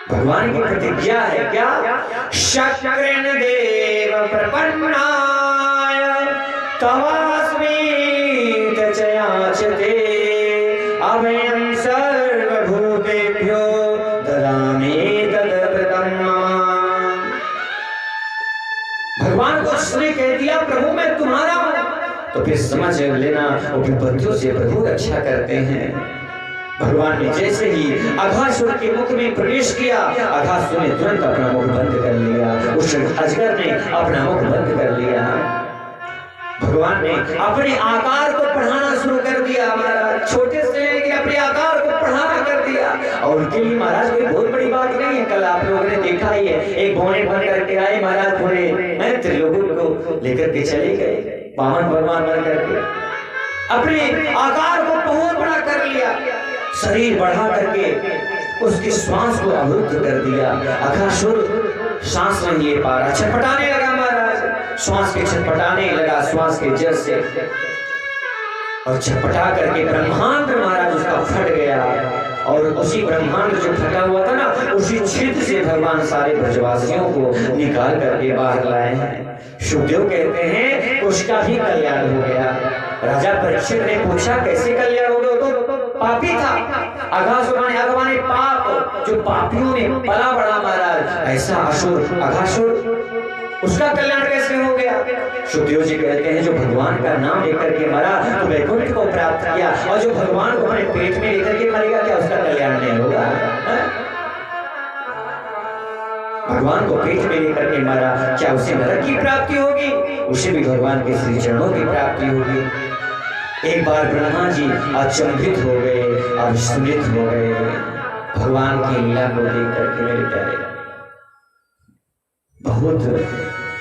भगवान की प्रतिज्ञा है क्या? शक्रेण देव प्रपन्नाय तवास्मीत च याचते अभयं सर्वभूतेभ्यो ददामि तद्व्रतं माम्। भगवान को उसने कह दिया प्रभु मैं तुम्हारा हूं, तो फिर समझ लेना वो विपत्तियों से प्रभु रक्षा करते हैं। भगवान ने जैसे ही अघासुर के मुख में प्रवेश किया, अघासुर ने तुरंत अपना मुख बंद कर लिया, उस अजगर ने अपना मुख बंद कर लिया। भगवान ने अपने आकार को बढ़ाना शुरू कर दिया महाराज, छोटे से लेके अपने आकार को बढ़ाना कर दिया। और उनके लिए महाराज कोई बहुत बड़ी बात नहीं है। कल आप लोगों ने देखा ही है, एक बोने बन करके आए महाराज, बोने त्रिलोकी को लेकर के चले गए, पावन भगवान बन करके अपने आकार को बहुत बड़ा कर लिया, शरीर बढ़ा करके उसके श्वास को अवरुद्ध कर दिया। अघासुर सांस नहीं ले पा रहा, छटपटाने लगा महाराज, श्वास के छटपटाने लगा, श्वास के जल से, और छटपटा करके ब्रह्मांड महाराज उसका फट गया। और उसी ब्रह्मांड जो फटा हुआ था ना, उसी छिद्र से भगवान सारे ब्रजवासियों को निकाल करके बाहर लाए हैं। सुखदेव कहते हैं उसका भी कल्याण हो गया। राजा परीक्षित ने पूछा कैसे कल्याण हो गया? तो पापी था, अघासुर माने पाप, जो पापियों ने पला बढ़ा महाराज, ऐसा असुर अघासुर, उसका कल्याण कैसे हो गया? सुखदेव जी कहते हैं जो भगवान का नाम लेकर के मरा तो वैकुंठ को प्राप्त किया, और जो भगवान को अपने पेट में लेकर के मरेगा क्या उसका कल्याण नहीं होगा? भगवान को पेट में लेकर के मरा, क्या उसे नरक की प्राप्ति होगी? उसे भी भगवान के श्री चरणों की प्राप्ति होगी। एक बार ब्रह्मा जी अचंभित हो गए, अविस्मृत हो गए भगवान की लीला को देख करके। मेरे प्यारे बहुत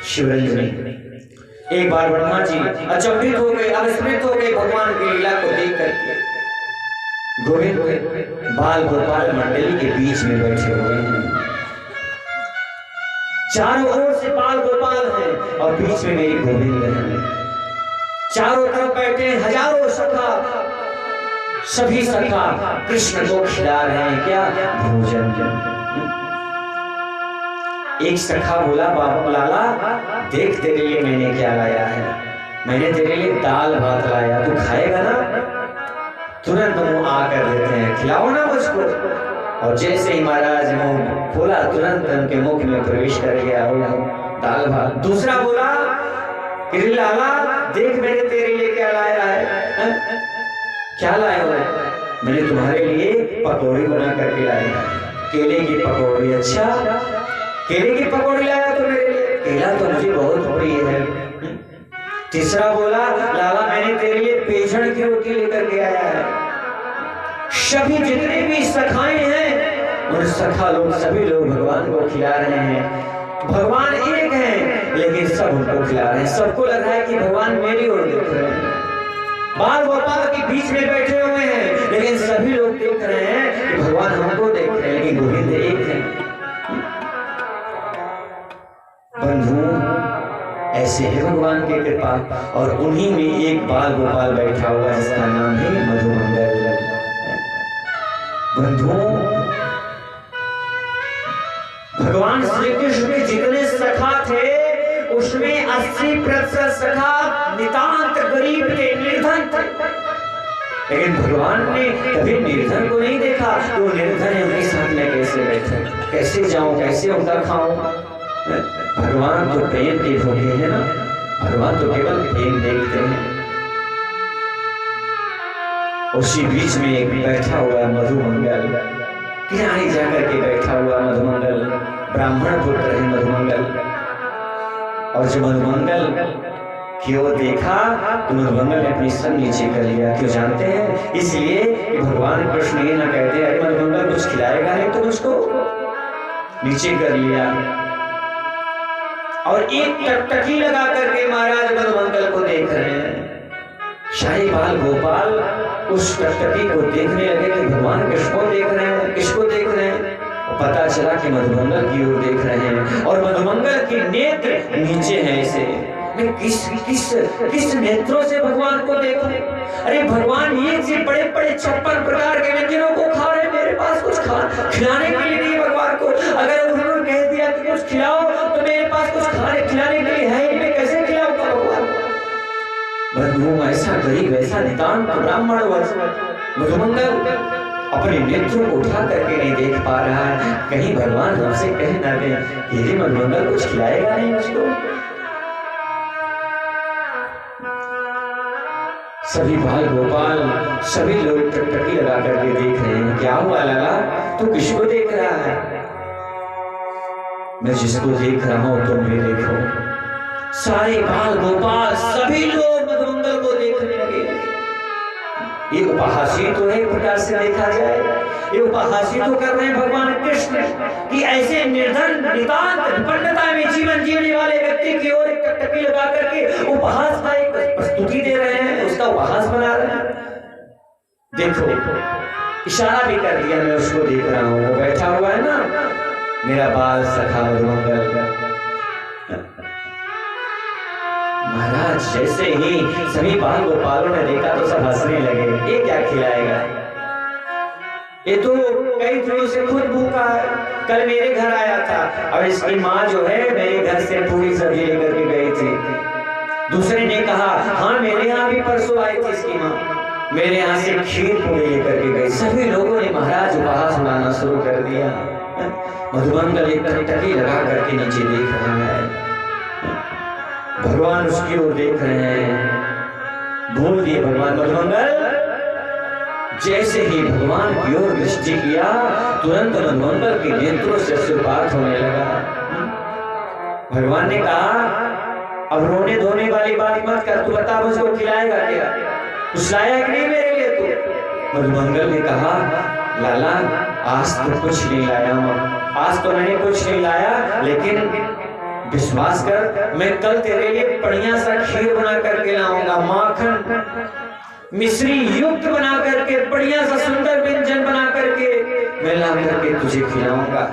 शिवरंजनी, एक बार ब्रह्मा जी अचंभित हो गए, अविस्मृत हो गए भगवान की लीला को देख करके। गोविंद बाल गोपाल मंडली के बीच में बैठे हुए हैं, चारों ओर से बाल गोपाल हैं और बीच में मेरी गोविंद है। चारों तरफ बैठे हजारों सखा, सभी सखा कृष्ण को खिला रहे हैं क्या? भोजन। एक सखा बोला बाबू लाला देख तेरे लिए मैंने क्या लाया है, मैंने तेरे लिए दाल भात लाया, तू खाएगा ना? तुरंत मुंह आकर देते हैं, खिलाओ ना मुझको। और जैसे ही महाराज मुंह खोला तुरंत उनके मुख में प्रवेश कर गया वो दाल भात। दूसरा बोला लाला देख मैंने तेरे लिए क्या लाया है। क्या लाया हो? मैंने तुम्हारे लिए पकौड़ी बना करके लाया, केले की पकौड़ी। अच्छा केले की पकौड़ी लाया तो मेरे लिए, केला तो मुझे बहुत प्रिय है। तीसरा बोला लाला मैंने तेरे लिए पेषण की रोटी लेकर के आया है। सभी जितने भी सखाएं हैं उन सखा लोग सभी लोग भगवान को खिला रहे हैं। भगवान एक है लेकिन सब उनको खिला रहे हैं, सबको लग रहा है कि भगवान मेरी ओर देख रहे हैं। बाल गोपाल के बीच में बैठे हुए हैं लेकिन सभी लोग देख रहे हैं कि भगवान हमको देख रहे हैं, लेकिन गोविंद एक है। बंधु ऐसे है भगवान की कृपा, और उन्हीं में एक बाल गोपाल बैठा हुआ है जिसका नाम है मधुमंगल। बंधुओं भगवान श्री कृष्ण के जितने सखा थे उसमें 80% सखा नितांत गरीब थे, निर्धन थे। लेकिन भगवान ने कभी निर्धन को नहीं देखा, तो निर्धन है उनके साथ में कैसे बैठे, कैसे जाऊं, कैसे उनका खाऊं? भगवान तो प्रेम के भोगे हैं ना, भगवान तो केवल प्रेम देखते हैं। उसी बीच में एक बैठा हुआ मधुमंगल, किनारे जाकर के बैठा हुआ मधुमंगल, ब्राह्मण पुत्र है मधुमंगल। और जब मधुमंगल की ओर देखा तो मधुमंगल ने अपनी सर नीचे कर लिया। क्यों जानते हैं? इसलिए कि भगवान कृष्ण ये ना कहते अरे मधुमंगल कुछ खिलाएगा नहीं, तो उसको नीचे कर लिया। और एक टकटकी लगा करके महाराज मधुमंगल को देख रहे हैं। शाही बाल गोपाल उस टकटकी को देखने लगे कि भगवान किसको देख रहे हैं, किसको देख रहे हैं। पता चला कि मधुमंगल की ओर देख रहे हैं, और मधुमंगल के नेत्र नीचे हैं। इसे किस नेत्रों से भगवान को देखो? अरे भगवान एक से बड़े बड़े 56 प्रकार के व्यंजनों को खा रहे, मेरे पास कुछ खिलाने के लिए नहीं भगवान को। हूँ, ऐसा गरीब, ऐसा नितांत ब्राह्मण मधुमंगल अपने नेत्रों को उठा करके नहीं देख पा रहा है। कहीं भगवान हमसे कह ना दे ये मधुमंगल कुछ खिलाएगा नहीं मुझको। सभी बाल गोपाल सभी लोग टकटकी लगा करके देख रहे हैं। क्या हुआ लगा, तू किसको देख रहा है? मैं जिसको देख रहा हूं तुम भी देखो। सारे बाल गोपाल सभी लोग मधुमंगल को देखने लगे। ये उपहासी तो है, एक प्रकार से देखा जाए ये उपहासी तो कर रहे हैं भगवान कृष्ण कि ऐसे निर्धन नितांत विपन्नता में जीवन जीने वाले व्यक्ति की ओर एक टकटकी लगा करके उपहास का एक प्रस्तुति दे रहे हैं, उसका उपहास बना रहे हैं। देखो इशारा भी कर दिया, मैं उसको देख रहा हूँ, वो बैठा हुआ है ना मेरा बाल सखा मधुमंगल। महाराज जैसे ही सभी बाल गोपालों ने देखा तो सब हंसने लगे। ये क्या खिलाएगा, ये तो कई दिनों से खुद भूखा है, कल मेरे घर आया था, अब इसकी माँ जो है मेरे घर से पूरी सब्जी लेकर के गई थी। दूसरे ने कहा हाँ मेरे यहाँ भी परसों आई थी इसकी माँ, मेरे यहाँ से खीर पूरी लेकर के गई। सभी लोगों ने महाराज उपहास उड़ाना शुरू कर दिया। मधुमंगल एक टकटकी लगा करके नीचे देख रहा है, भगवान उसकी ओर देख रहे हैं। बोल दिए भगवान मधुमंगल। जैसे ही भगवान की ओर दृष्टि किया तुरंत मधुमंगल के नेत्रों से अश्रुपात होने लगा। भगवान ने कहा अब रोने धोने वाली बात मत कर, तू बता मुझको खिलाएगा क्या, कुछ लाया कि नहीं मेरे लिए तू? मधुमंगल ने कहा लाला आज तो कुछ नहीं लाया हूं, आज तो मैंने कुछ नहीं लाया, लेकिन विश्वास कर मैं कल तेरे लिए बढ़िया सा खीर बना करके लाऊंगा, माखन मिश्री युक्त बना करके बढ़िया सा सुंदर व्यंजन बना करके मैं ला करके तुझे खिलाऊंगा।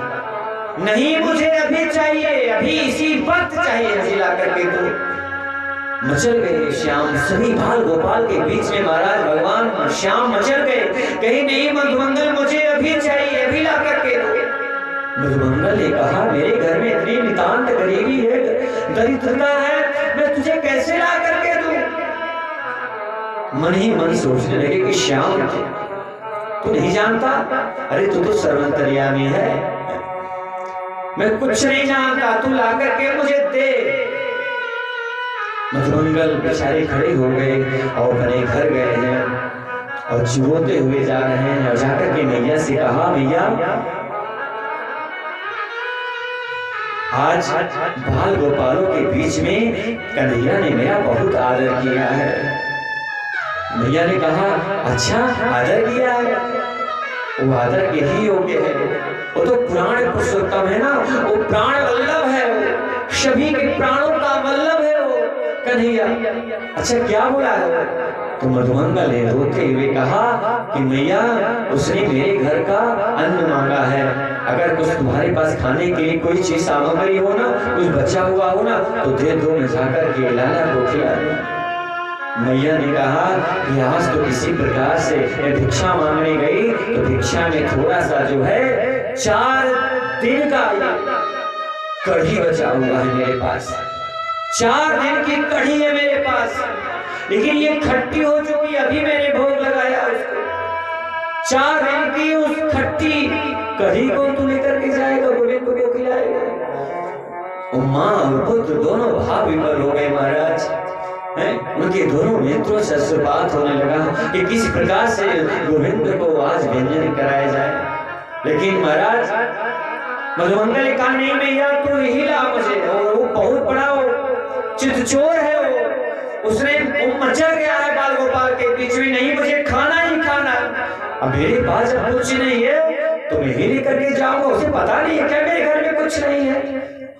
नहीं मुझे अभी चाहिए, अभी इसी वक्त चाहिए, अभी ला करके तो मचल गए श्याम। सभी बाल गोपाल के बीच में महाराज भगवान श्याम मचल गए, कहीं नहीं मधुमंगल मुझे अभी चाहिए, अभी ला करके दो। मधुमंगल ने कहा मेरे घर में इतनी नितांत गरीबी है, दरिद्रता है, मैं तुझे कैसे ला करके दूं? मन ही मन सोचने लगे कि श्याम तू नहीं जानता, अरे तू तो सर्वंतर्यामी है, मैं कुछ नहीं जानता, तू ला करके मुझे दे। मधुमंगल बेचारे खड़े हो गए और अपने घर गए हैं और चिल्लाते हुए जा रहे हैं और जाकर के मैया से कहा मैया आज बाल गोपालों के बीच में कन्हैया ने मेरा बहुत आदर किया है। मैया ने कहा अच्छा आदर किया है, वो आदर के ही योग्य है, वो तो प्राण पुरुषोत्तम है ना, वो प्राण वल्लभ है, वो सभी के प्राणों का वल्लभ है वो कन्हैया। अच्छा क्या बोला है? तो मधुमंगल ने रोते हुए कहा कि मैया उसने मेरे घर का अन्न मांगा है, अगर कुछ तुम्हारे पास खाने के लिए कोई चीज सामग्री हो ना, कुछ बचा हुआ हो ना तो दे दो, मैं जाकर के लाला को खिला दूं। मैया ने कहा कि आज तो किसी प्रकार से भिक्षा मांगने गई तो भिक्षा में थोड़ा सा जो है 4 दिन का कढ़ी बचा हुआ है मेरे पास, 4 दिन की कढ़ी है मेरे पास, लेकिन ये खट्टी हो चुकी, अभी मैंने भोग लगाया उसको। 4 दिन की उस खट्टी कढ़ी को तू लेकर के जाएगा, गोविंद को खिलाएगा। माँ और पुत्र दोनों भाव विफल हो गए महाराज, उनके दोनों नेत्रों से अश्रुपात होने लगा कि किस प्रकार से गोविंद को आज व्यंजन कराया जाए। लेकिन महाराज मधुमंगल ने कहा नहीं मैया तू यही ला मुझे, और वो बहुत बड़ा चितचोर है, वो उसने मचल गया है बाल गोपाल के बीच में, नहीं मुझे खाना ही खाना। अब मेरे पास जब कुछ नहीं है तो मैं ही लेकर के जाऊंगा, उसे पता नहीं है क्या मेरे घर में कुछ नहीं है,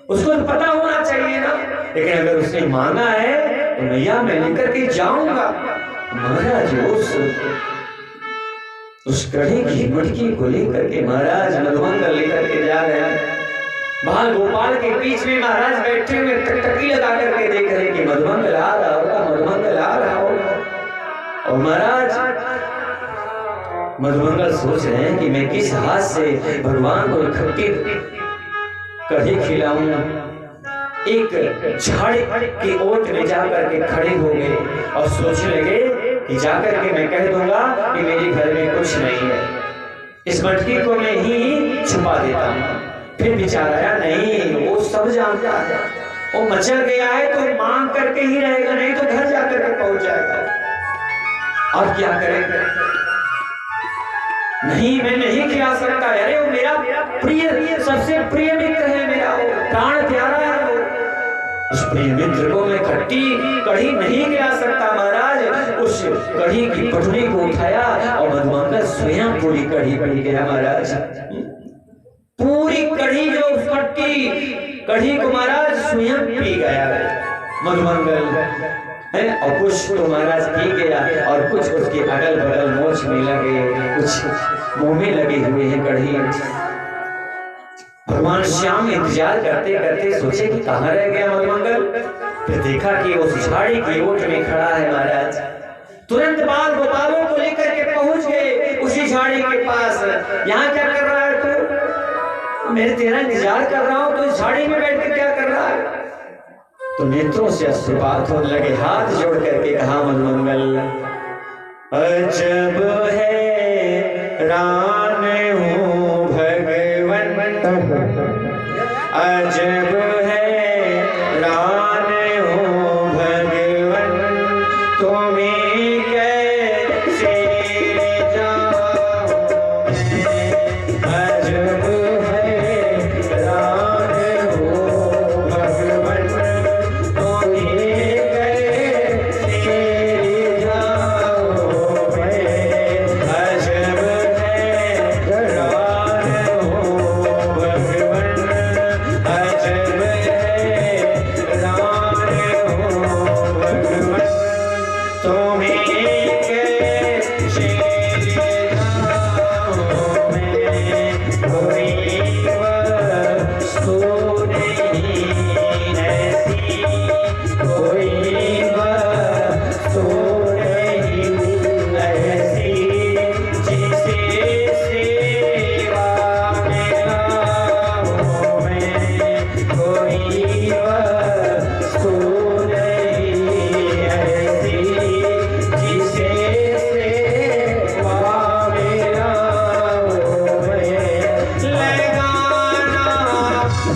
उसको तो पता होना चाहिए ना, लेकिन अगर उसने मांगा है तो मैया मैं लेकर के जाऊंगा। महाराज उस कढ़ी की मटकी को लेकर के महाराज मधुमंगल लेकर के जा रहे हैं। बाल गोपाल के बीच में महाराज बैठे हुए टकटकी लगा करके देख रहे कि मधुमंगल आ रहा होगा, मधुमंगल आ रहा होगा। और महाराज मधुमंगल सोच रहे हैं कि मैं किस हाथ से भगवान को खट्टी कढ़ी खिलाऊंगा। एक झाड़ी की ओट में जाकर के खड़े हो गए और सोचने लगे कि जाकर के मैं कह दूंगा कि मेरे घर में कुछ नहीं है, इस मटकी को मैं ही छुपा देता हूँ। फिर विचार आया नहीं, वो सब जानता है, वो मचल गया है तो मांग करके ही रहेगा, नहीं तो घर जाकर के पहुंच जाएगा। अब क्या करेंगे? नहीं, मैं नहीं खिला सकता। अरे वो मेरा प्रिय, सबसे प्रिय मित्र है मेरा, वो प्राण प्यारा है वो, उस प्रिय मित्र को मैं खट्टी कढ़ी नहीं खिला सकता महाराज। उस कढ़ी की पटरी को उठाया और मधुमंगल स्वयं पूरी कढ़ी पी गया महाराज। पूरी कढ़ी जो उस खट्टी कढ़ी को महाराज स्वयं पी गया मधुमंगल है, और कुछ तो महाराज पी गया और कुछ उसके अगल बगल मोछ में लगे, कुछ मुंह में लगे हुए हैं कढ़ी। भगवान श्याम इंतजार करते करते सोचे कि कहाँ रह गया मधुमंगल। फिर देखा कि उस झाड़ी की ओट में खड़ा है महाराज। तुरंत बाल गोपालों को लेकर के पहुंच गए उसी झाड़ी के पास। यहाँ क्या कर रहा है तू? मैं तेरा इंतजार कर रहा हूँ, तो इस झाड़ी में बैठ के क्या कर रहा है? तो नेत्रों से अश्रुपात होने लगे। हाथ जोड़ करके कहा मधुमंगल, अजब है रान हूँ भगवन, अजब है रान हूँ भगवन, तुम्हें कैसे जाऊं मैं, अजब है रान हूँ भगवन, तुम्हें कैसे जाऊं मैं, अजब है रान हूँ भगवन, अजब है रान हूँ भगवन, तुम्हें कैसे जाऊं मैं, कोई वस्तु नहीं ऐसी, कोई वस्तु नहीं ऐसी, जिसे सेवा में लाऊं मैं, कोई वस्तु नहीं ऐसी, जिसे सेवा में लाऊं मैं, लगाना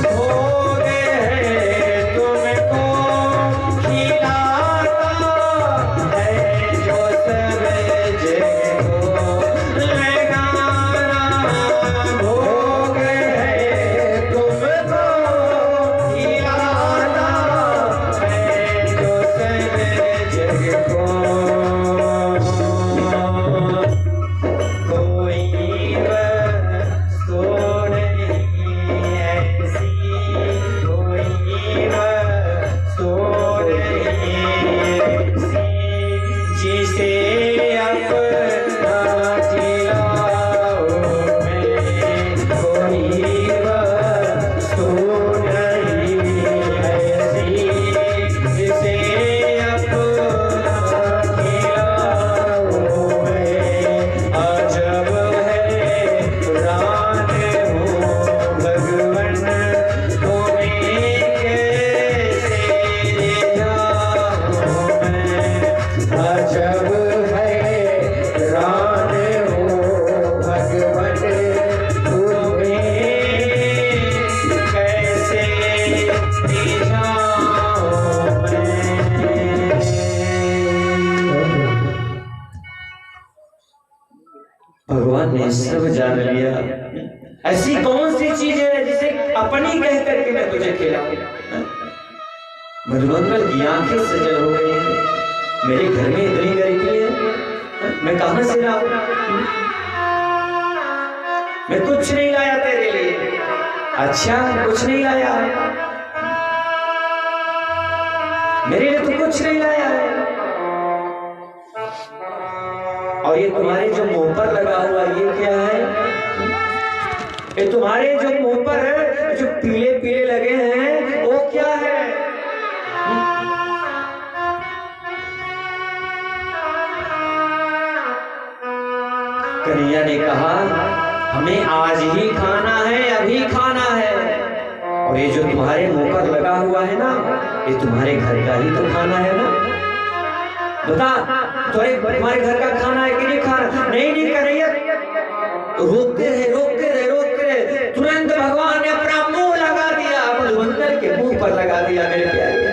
भोग है तुमको, खिलाता है जो सब जग को, लगाना भोग है तुमको, खिलाता है जो सब जग को, कोई वस्तु नहीं ऐसी, कोई वस्तु नहीं ऐसी, जिसे अपना खिलाऊं मैं, कोई वस्तु नहीं ऐसी, जिसे अपना खिलाऊं मैं, अजब है रान हूँ भगवन, तुम्हें कैसे जाऊं मैं, अजब है रान हूँ भगवन, तुम्हें कैसे जाऊं मैं। भगवान ने सब जान लिया। ऐसी कौन सी चीज है जिसे अपनी कह करके मैं तुझे खिलाऊं? मधुमंगल की आंखें सजल हो गई हैं। मेरे घर में इतनी गरीबी है, मैं कहां से लाऊं? मैं कुछ नहीं लाया तेरे लिए। अच्छा, कुछ नहीं लाया? मेरे लिए तो कुछ नहीं लाया है। और ये तुम्हारे जो मुंह पर लगा हुआ ये क्या है? ये तुम्हारे जो मुंह पर है, जो पीले पीले लगे हैं, वो क्या है? कन्हैया ने कहा, हमें आज ही खाना है, अभी खाना है। और ये जो तुम्हारे मुंह पर लगा हुआ है ना, ये तुम्हारे घर का ही तो खाना है ना। बता, तुम्हारे घर का खाना है कि नहीं खाना? नहीं कन्हैया, रोकते रहे। तुरंत भगवान ने अपना मुंह लगा दिया, मधुमंगल के मुंह पर लगा दिया। मेरे प्यारे,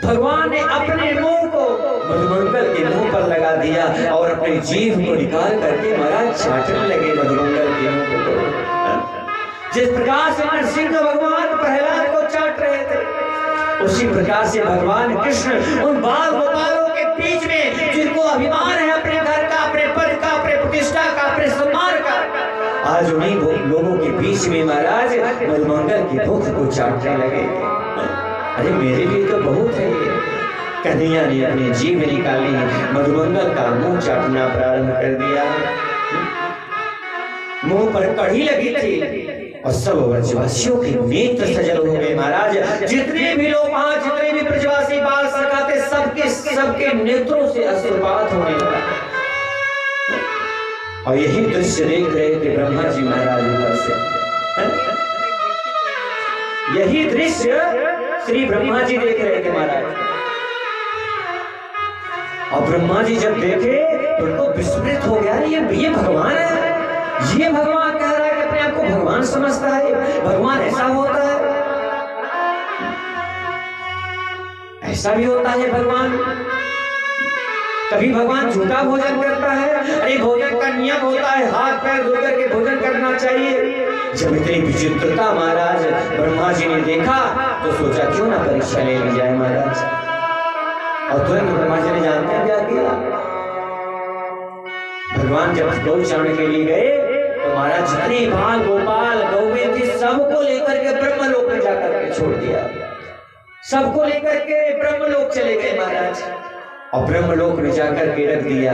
भगवान ने अपने मुंह को मधुमंगल के मुंह पर लगा दिया और अपनी जीभ को निकाल करके महाराज चाटने लगे मधुमंगल के मुंह को। जिस प्रकार से नरसिंह भगवान प्रहलाद को चाट रहे थे, उसी प्रकार से भगवान कृष्ण उन बाल गोपालों के बीच में, जिनको अभिमान है अपने घर का, अपने पद का, अपने प्रतिष्ठा का, अपने सम्मान का, आज उन्हीं लोगों के बीच में महाराज मधुमंगल की भूख को चाटने लगे। अरे मेरे लिए तो बहुत है ये। कन्हैया ने अपनी जीभ निकाली, मधुमंगल का मुंह चाटना प्रारंभ कर दिया। मुंह पर कड़ी लगी थी और सब ब्रजवासियों के नेत्र सजल हो गए महाराज। जितने भी लोग वहां, जितने भी ब्रजवासी बाल सखाते, सबके नेत्रों से आशीर्वाद होने लगा। और यही दृश्य देख रहे थे ब्रह्मा जी महाराज ऊपर से। यही दृश्य श्री ब्रह्मा जी देख रहे थे महाराज। और ब्रह्मा जी जब देखे तो उनको विस्मृत हो गया, ये भगवान है, ये भगवान कह रहा है कि अपने आप को भगवान समझता है, भगवान ऐसा होता है, ऐसा भी होता है भगवान। कभी भगवान झूठा भोजन करता है? अरे भोजन का नियम होता है, हाथ पैर धो करके भोजन करना चाहिए। जब इतनी विचित्रता महाराज ब्रह्मा जी ने देखा तो सोचा क्यों ना परीक्षा ले ली जाए महाराज। और तुरंत ब्रह्मा जी ने जानते हैं क्या किया? भगवान जब गौ चावने के लिए गए तो महाराज जितने बाल गोपाल गौवे थी, सबको लेकर के ब्रह्मलोक में जाकर के छोड़ दिया। सबको लेकर के ब्रह्मलोक चले गए महाराज, और ब्रह्मलोक में जाकर के रख दिया।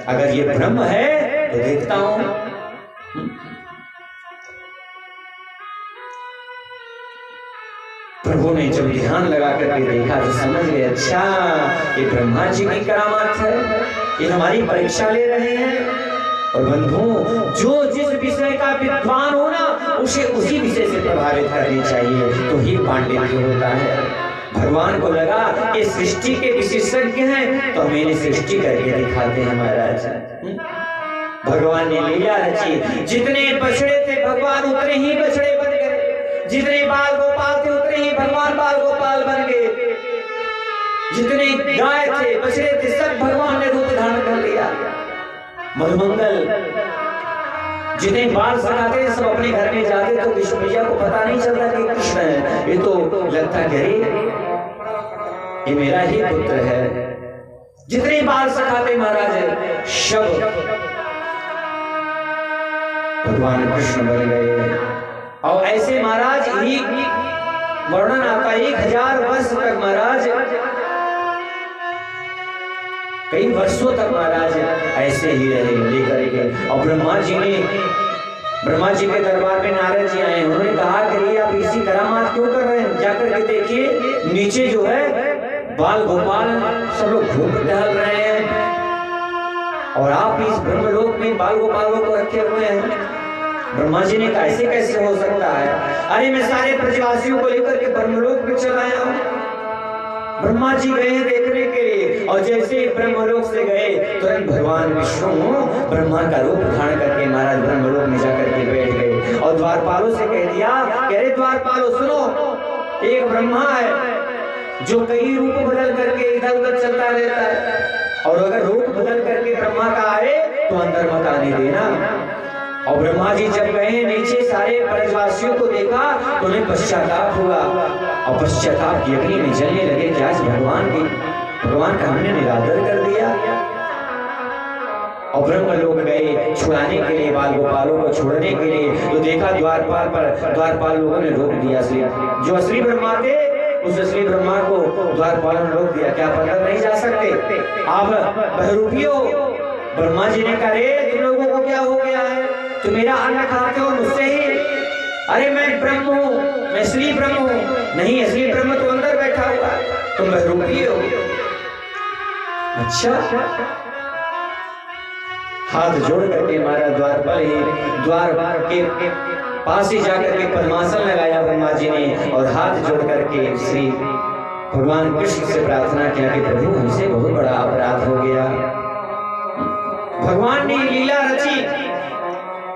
अगर ये ब्रह्म है तो देखता हूं। प्रभु ने जब ध्यान लगा करके देखा तो समझ गए, अच्छा ये ब्रह्मा जी की करामात है, ये हमारी परीक्षा ले रहे हैं। और बंधुओं, जो जिस विषय का विद्वान हो ना, उसे उसी विषय से प्रभावित करनी चाहिए, तो ही पांडित्य होता है। भगवान को लगा ये सृष्टि के विशेषज्ञ हैं, तो हमें इन्हें सृष्टि करके दिखाते हैं महाराज। भगवान ने लीला रची, जितने बछड़े थे भगवान उतने ही बछड़े बन गए, जितने बाल गोपाल थे उतने ही भगवान बाल गोपाल बन गए, जितने गाय थे बछड़े थे सब भगवान ने रूप धारण कर लिया। मधुमंगल जितने बाल सखाते सब अपने घर में जाते तो विष्णु मैया को पता नहीं चलता कि कृष्ण है, ये तो लगता कि ये मेरा ही पुत्र है। जितने बाल सखाते महाराज सब भगवान कृष्ण बन गए। और ऐसे महाराज ही वर्णन आता है 1000 वर्ष तक महाराज, कई वर्षों तक महाराज ऐसे ही रहे लेकर के। और ब्रह्मा जी के दरबार में नारद जी आए, उन्होंने कहा कि आप इसी करामात क्यों कर रहे हैं? जाकर के देखिए नीचे जो है बाल गोपाल सब लोग घूम टहल रहे हैं और आप इस ब्रह्मलोक में बाल गोपालों को रखे हुए हैं। ब्रह्मा जी ने कहा ऐसे कैसे हो सकता है? अरे मैं सारे ब्रजवासियों को लेकर के ब्रह्मलोक में चला आया हूं। ब्रह्मा जी गए देखने के लिए, और जैसे ही ब्रह्मलोक से गए तुरंत भगवान विष्णु ब्रह्मा का रूप धारण करके महाराज ब्रह्मलोक में जाकर के बैठ गए और द्वारपालों से कह दिया, अरे द्वारपालों सुनो, एक ब्रह्मा है जो कई रूप बदल करके इधर उधर चलता रहता है, और अगर रूप बदल करके ब्रह्मा का आए तो अंदर मत आने देना। और ब्रह्मा जी जब गए नीचे सारे ब्रजवासियों को देखा तो उन्हें पश्चाताप हुआ, और पश्चाताप की अग्नि में जलने लगे कि आज भगवान का हमने निरादर कर दिया। और ब्रह्मलोक गए छुड़ाने के लिए, बाल गोपालों को छोड़ने के लिए, तो देखा द्वारपाल लोगों ने रोक दिया। जो असली ब्रह्मा थे उस असली ब्रह्मा को द्वारपालों ने रोक दिया, क्या आप अंदर नहीं जा सकते? आप बहरूपियों। ब्रह्मा जी ने कहा, रे तुम लोगों को क्या हो गया है? तुम मेरा अन्न खाते हो मुझसे ही? अरे मैं ब्रह्म हूँ, मैं असली ब्रह्म हूँ। नहीं, असली ब्रह्म तो अंदर बैठा हुआ, तुम बहरूपी हो। अच्छा, हाथ जोड़ करके हमारा द्वारपाल ही द्वार के पास ही जाकर के पद्मासन लगाया ब्रह्मा जी ने और हाथ जोड़ करके श्री भगवान कृष्ण से प्रार्थना किया कि प्रभु हमसे बहुत बड़ा अपराध हो गया। भगवान ने लीला रची,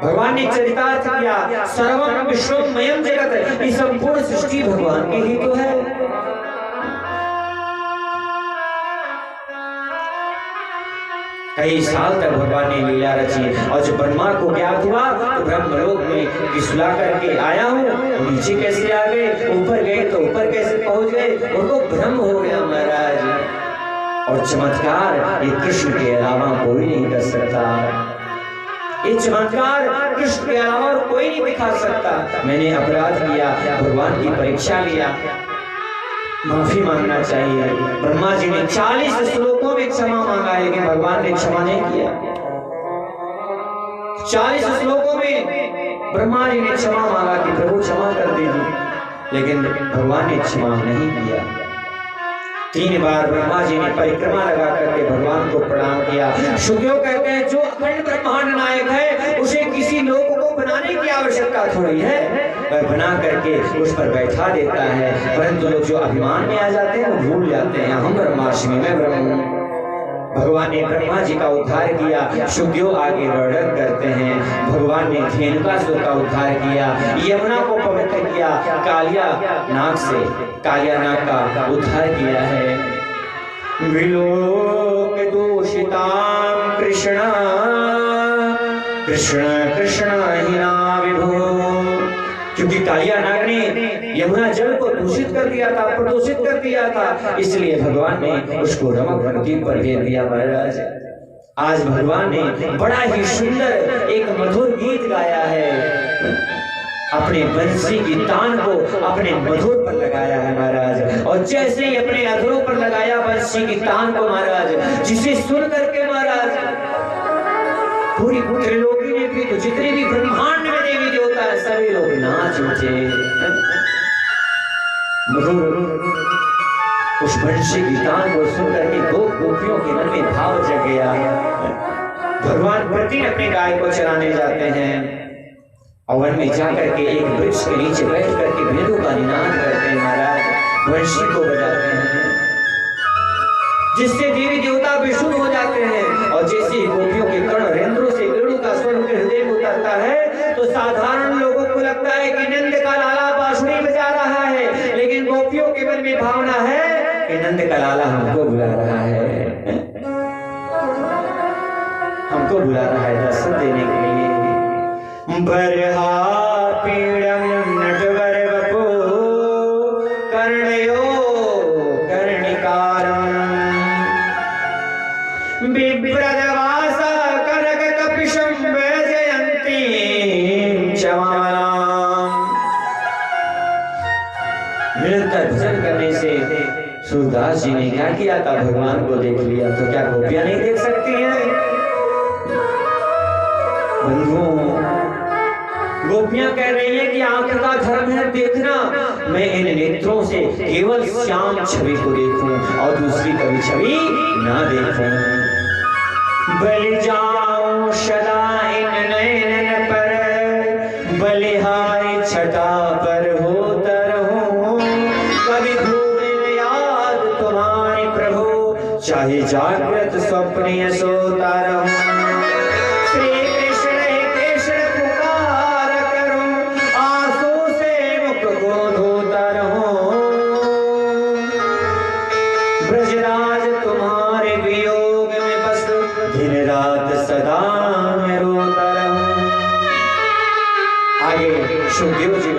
भगवान ने चरितार्थ किया। सर्वम विश्वमयम जगत, ये संपूर्ण सृष्टि भगवान की ही तो है। कई साल तक भगवान ने लीला रची और जब ब्रह्मा को ज्ञात हुआ तो ब्रह्मलोक में किसुला करके आया हूँ, नीचे कैसे आ गए, ऊपर गए तो ऊपर कैसे पहुंच गए, उनको भ्रम हो गया महाराज। और चमत्कार ये कृष्ण के अलावा कोई नहीं कर सकता, ये चमत्कार कृष्ण के अलावा और कोई नहीं दिखा सकता। मैंने अपराध किया, भगवान की परीक्षा लिया, माफी मांगना चाहिए। ब्रह्मा जी ने 40 श्लोकों में क्षमा मांगा, लेकिन भगवान ने क्षमा नहीं किया। 40 श्लोकों में ब्रह्मा जी ने क्षमा मांगा कि प्रभु क्षमा कर दीजिए, लेकिन भगवान ने क्षमा नहीं किया। 3 बार ब्रह्मा जी ने परिक्रमा लगा करके भगवान को प्रणाम किया। शुद्धो कहते हैं जो अखंड ब्रह्मांड नायक है उसे किसी लोक को बनाने की आवश्यकता थोड़ी है, वह बना करके उस पर बैठा देता है। परंतु लोग जो अभिमान में आ जाते हैं वो भूल जाते हैं हम ब्रह्मास्मि में ब्रह्म हूं। भगवान ने ब्रह्मा जी का उद्धार किया। शुद्धो आगे वर्णन करते हैं भगवान ने धेनुकासुर का उद्धार किया, यमुना को पवित्र किया, कालिया नाग से कालिया नाग का उद्धार किया है। विलोक दूषितां कृष्ण कृष्ण कृष्ण हिना विभो, क्योंकि कालिया नाग ने यमुना जल को दूषित कर दिया था, प्रदूषित कर दिया था, इसलिए भगवान ने उसको रमक नदी पर भेज दिया महाराज। आज भगवान ने बड़ा ही सुंदर एक मधुर गीत गाया है, अपने बंसी की तान को अपने मधुर पर लगाया है महाराज। और जैसे ही अपने अधरों पर लगाया बंसी की तान को महाराज, जिसे सुन करके महाराज पूरी त्रिलोकी ने भी, तो जितने भी ब्रह्मांड में देवी देवता है सभी लोग नाच उठे। उस बंशी की तान को सुन करके गोपियों के मन में भाव जग गया। भगवान प्रतिदिन अपने गाय को चराने जाते हैं और वन में जाकर के एक वृक्ष के नीचे बैठ करके भेदों का निनाद करते हैं महाराज, बंशी को बजाते हैं, जिससे देवी देवता विशुद्ध हो जाते हैं। और जैसे गोपियों के कर्ण रेंद्रों से वेणु का स्वर उनके हृदय में उतरता है तो साधारण लोगों को लगता है कि नंद का लाला बांसुरी बजा रहा है, लेकिन गोपियों के मन में भावना है कि नंद का लाला हमको बुला रहा है, हमको बुला रहा है दर्शन देने के लिए। बरहा पीड़म नटवर वपो कर्णयो कर्णिकारम बिभ्रदवासा कनक कपिशं वैजयन्ती चमालाम। निरंतर भजन करने से सूरदास जी ने क्या किया था, भगवान को देख लिया, तो क्या गोपियां नहीं देख सकती हैं? बंधुओं, गोपियां कह रही है कि आंख का धर्म है देखना, मैं इन नेत्रों से केवल श्याम छवि को देखूं और दूसरी कभी छवि ना देखूं। बलि जाऊं सदा इन नयन पर, बलिहारी छटा पर होता रहूं, कभी भूल याद तुम्हारी प्रभु, चाहे जागृत स्वप्न या सोता रहूं। ब्रजराज तुम्हारे वियोग में बस दिन रात सदा मैं रोता रहूं। आगे सुखदेव जी